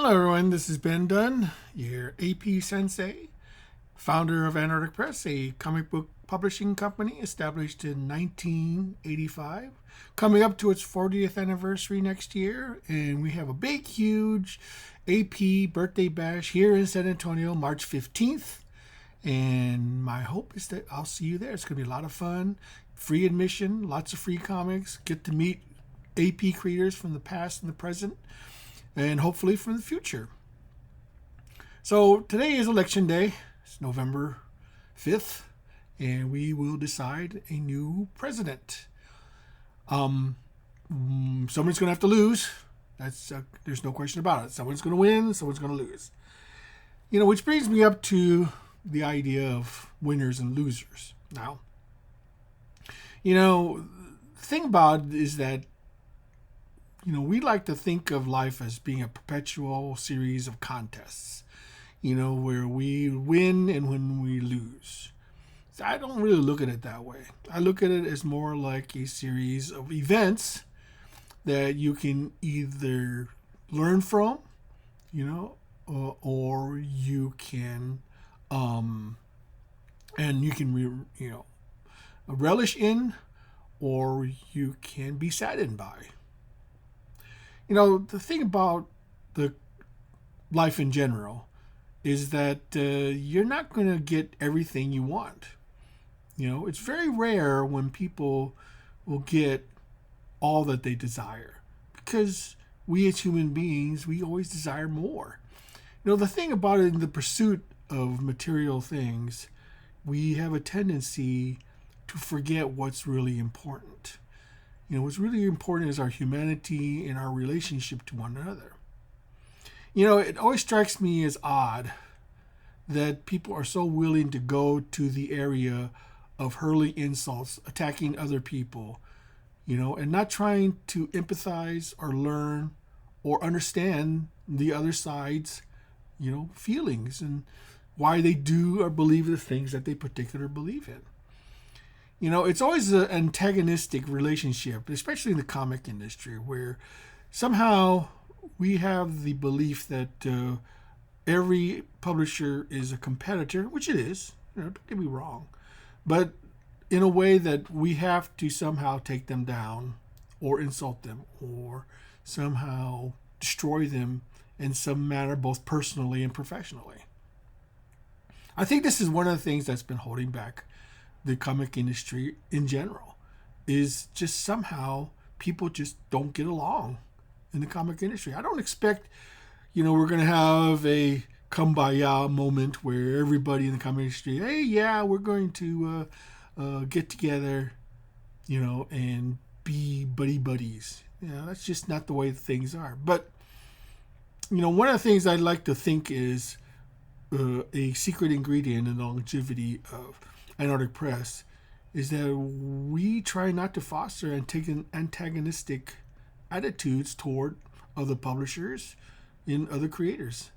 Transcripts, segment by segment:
Hello, everyone. This is Ben Dunn, your AP Sensei, founder of Antarctic Press, a comic book publishing company established in 1985, coming up to its 40th anniversary next year. And we have a big, huge AP birthday bash here in San Antonio, March 15th. And my hope is that I'll see you there. It's going to be a lot of fun, free admission, lots of free comics, get to meet AP creators from the past and the present, and hopefully from the future. So today is election day. It's November 5th, and we will decide a new president. Someone's going to have to lose. There's no question about it. Someone's going to win, someone's going to lose. Which brings me up to the idea of winners and losers. Now, the thing about it is that we like to think of life as being a perpetual series of contests, where we win and when we lose. So I don't really look at it that way. I look at it as more like a series of events that you can either learn from, or you can, and you can, relish in, or you can be saddened by. The thing about the life in general is that you're not going to get everything you want. It's very rare when people will get all that they desire, because we as human beings, we always desire more. The thing about it, in the pursuit of material things, we have a tendency to forget what's really important. What's really important is our humanity and our relationship to one another. It always strikes me as odd that people are so willing to go to the area of hurling insults, attacking other people, and not trying to empathize or learn or understand the other side's, feelings and why they do or believe the things that they particularly believe in. It's always an antagonistic relationship, especially in the comic industry, where somehow we have the belief that every publisher is a competitor, which it is, don't get me wrong, but in a way that we have to somehow take them down or insult them or somehow destroy them in some manner, both personally and professionally. I think this is one of the things that's been holding back the comic industry in general, is just somehow people just don't get along in the comic industry. I don't expect, we're going to have a kumbaya moment where everybody in the comic industry, hey, yeah, we're going to get together, and be buddies. That's just not the way things are. But, one of the things I'd like to think is a secret ingredient in the longevity of Antarctic Press is that we try not to foster antagonistic attitudes toward other publishers and other creators.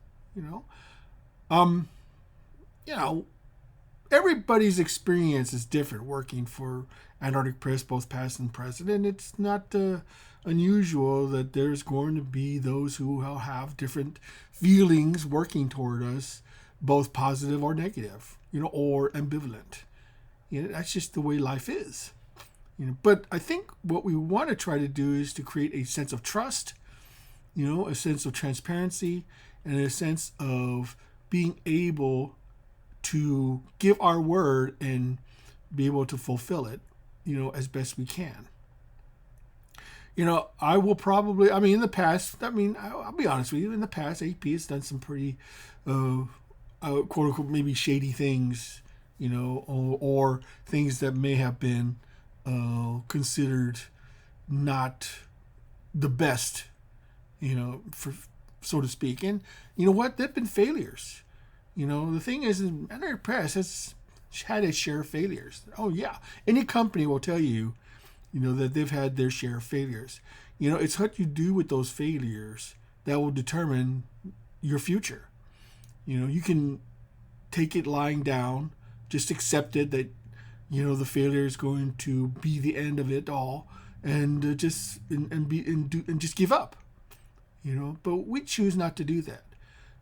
Everybody's experience is different working for Antarctic Press, both past and present, and it's not unusual that there's going to be those who have different feelings working toward us, both positive or negative, or ambivalent. That's just the way life is. But I think what we want to try to do is to create a sense of trust, a sense of transparency, and a sense of being able to give our word and be able to fulfill it, as best we can. I will probably, in the past, I'll be honest with you, in the past, AP has done some pretty, quote unquote, maybe shady things, or things that may have been considered not the best, for so to speak. And you know what? They've been failures. The thing is, Antarctic Press has had its share of failures. Oh yeah, any company will tell you, that they've had their share of failures. It's what you do with those failures that will determine your future. You can take it lying down, just accept it that, the failure is going to be the end of it all, and just give up. but we choose not to do that.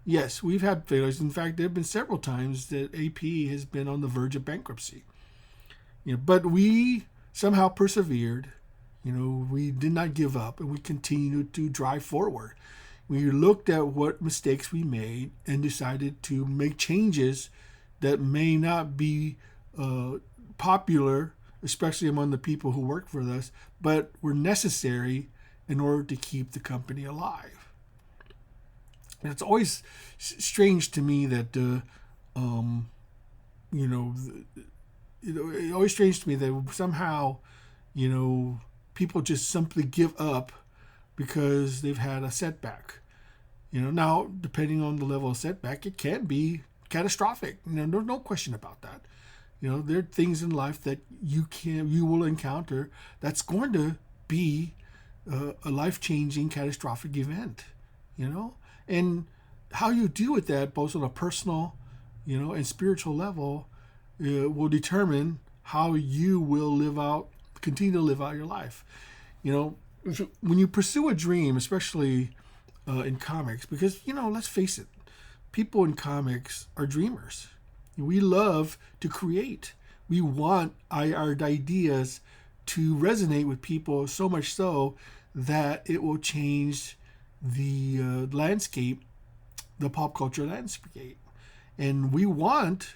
Yes, we've had failures. In fact, there have been several times that AP has been on the verge of bankruptcy. But we somehow persevered. We did not give up, and we continued to drive forward. We looked at what mistakes we made and decided to make changes that may not be popular, especially among the people who work for us, but were necessary in order to keep the company alive. And it's always strange to me that, you know, it's always strange to me that somehow, people just simply give up because they've had a setback. Now, depending on the level of setback, it can be catastrophic. There's no question about that. There are things in life that you will encounter that's going to be a life-changing catastrophic event. And how you deal with that, both on a personal, and spiritual level, will determine how you will continue to live out your life. When you pursue a dream, especially in comics, because let's face it, people in comics are dreamers. We love to create. We want our ideas to resonate with people so much so that it will change the landscape, the pop culture landscape. And we want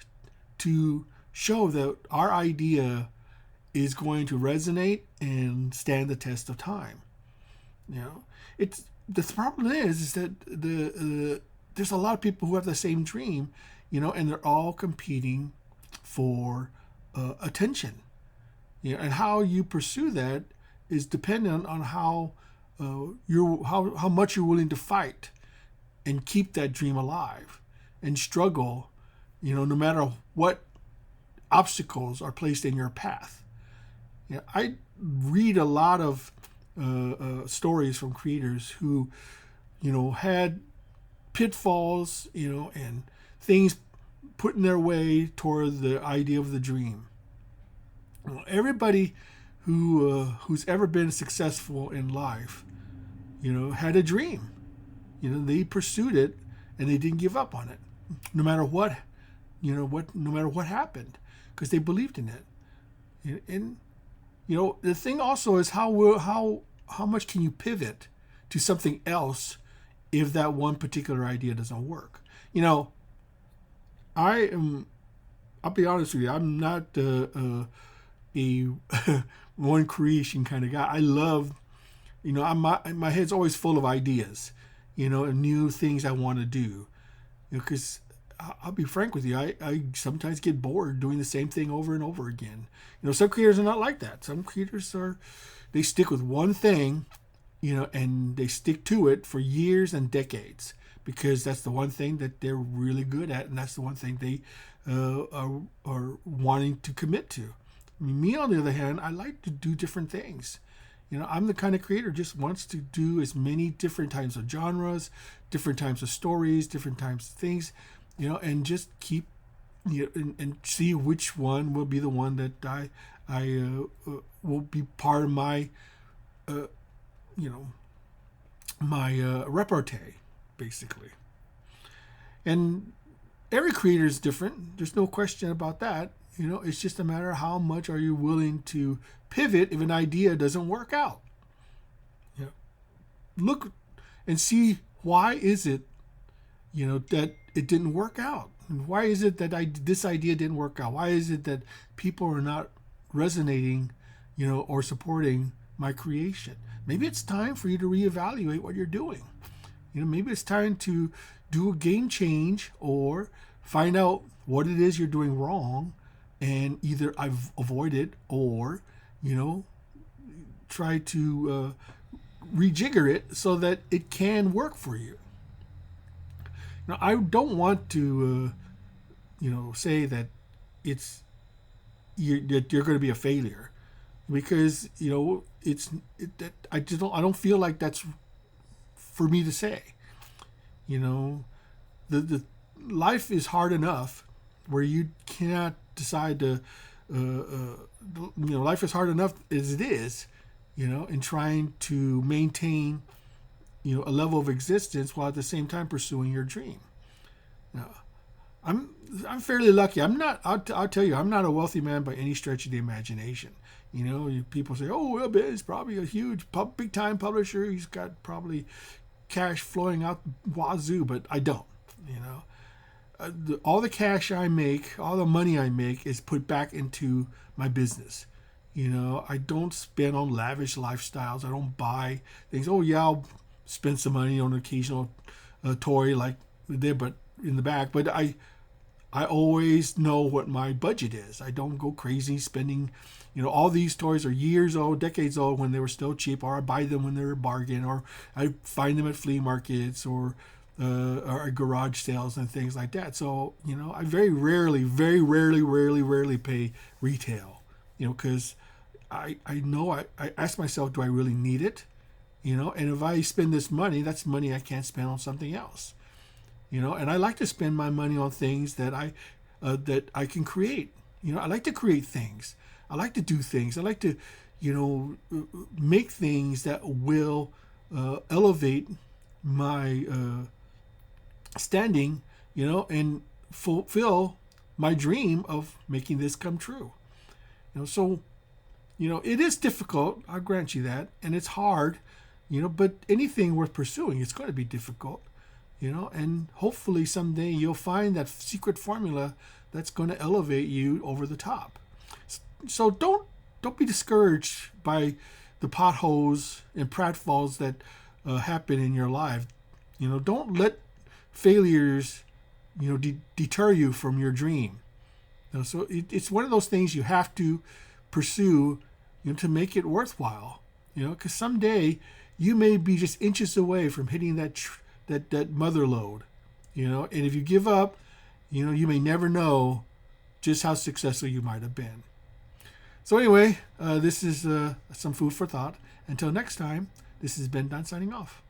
to show that our idea is going to resonate and stand the test of time. It's the problem is that there's a lot of people who have the same dream, and they're all competing for attention. And how you pursue that is dependent on how much you're willing to fight and keep that dream alive and struggle, no matter what obstacles are placed in your path. I read a lot of stories from creators who, had pitfalls, and things put in their way toward the idea of the dream. Everybody who's ever been successful in life, had a dream. They pursued it and they didn't give up on it, no matter what, no matter what happened, because they believed in it. And the thing also is how much can you pivot to something else if that one particular idea doesn't work. I'll be honest with you, I'm not a one creation kind of guy. I love, my head's always full of ideas, and new things I want to do. Because I'll be frank with you, I sometimes get bored doing the same thing over and over again. Some creators are not like that. Some creators they stick with one thing, and they stick to it for years and decades because that's the one thing that they're really good at, and that's the one thing they are wanting to commit to. Me, on the other hand, I like to do different things. I'm the kind of creator who just wants to do as many different types of genres, different types of stories, different types of things, and just keep, and see which one will be the one that I will be part of my, my repertoire, basically. And every creator is different. There's no question about that. It's just a matter of how much are you willing to pivot if an idea doesn't work out. Look and see why is it, that it didn't work out. And why is it that this idea didn't work out? Why is it that people are not resonating, or supporting my creation? Maybe it's time for you to reevaluate what you're doing. Maybe it's time to do a game change or find out what it is you're doing wrong and either avoid it or, try to rejigger it so that it can work for you. Now, I don't want to, say that you're going to be a failure, because I don't feel like that's for me to say. The life is hard enough where you cannot decide to. Life is hard enough as it is, in trying to maintain a level of existence while at the same time pursuing your dream. Now, I'm I'm fairly lucky. I'm not. I'll tell you, I'm not a wealthy man by any stretch of the imagination. People say, "Oh, well, he's probably a huge, big time publisher. He's got probably cash flowing out the wazoo," but I don't. You know, all the cash I make, all the money I make, is put back into my business. I don't spend on lavish lifestyles. I don't buy things. Oh yeah, I'll spend some money on an occasional toy like there, but in the back. But I always know what my budget is. I don't go crazy spending. All these toys are years old, decades old when they were still cheap, or I buy them when they're a bargain, or I find them at flea markets or garage sales and things like that. So, I very rarely pay retail, because I know I ask myself, do I really need it? And if I spend this money, that's money I can't spend on something else. And I like to spend my money on things that I can create. I like to create things. I like to do things. I like to, make things that will elevate my standing, and fulfill my dream of making this come true. So, it is difficult. I'll grant you that, and it's hard, but anything worth pursuing, it's going to be difficult. And hopefully someday you'll find that secret formula that's going to elevate you over the top. So don't be discouraged by the potholes and pratfalls that happen in your life. Don't let failures, deter you from your dream. So it's one of those things you have to pursue, to make it worthwhile. Because someday you may be just inches away from hitting that mother lode, and if you give up, you may never know just how successful you might have been. So anyway, this is some food for thought. Until next time, this is Ben Dunn signing off.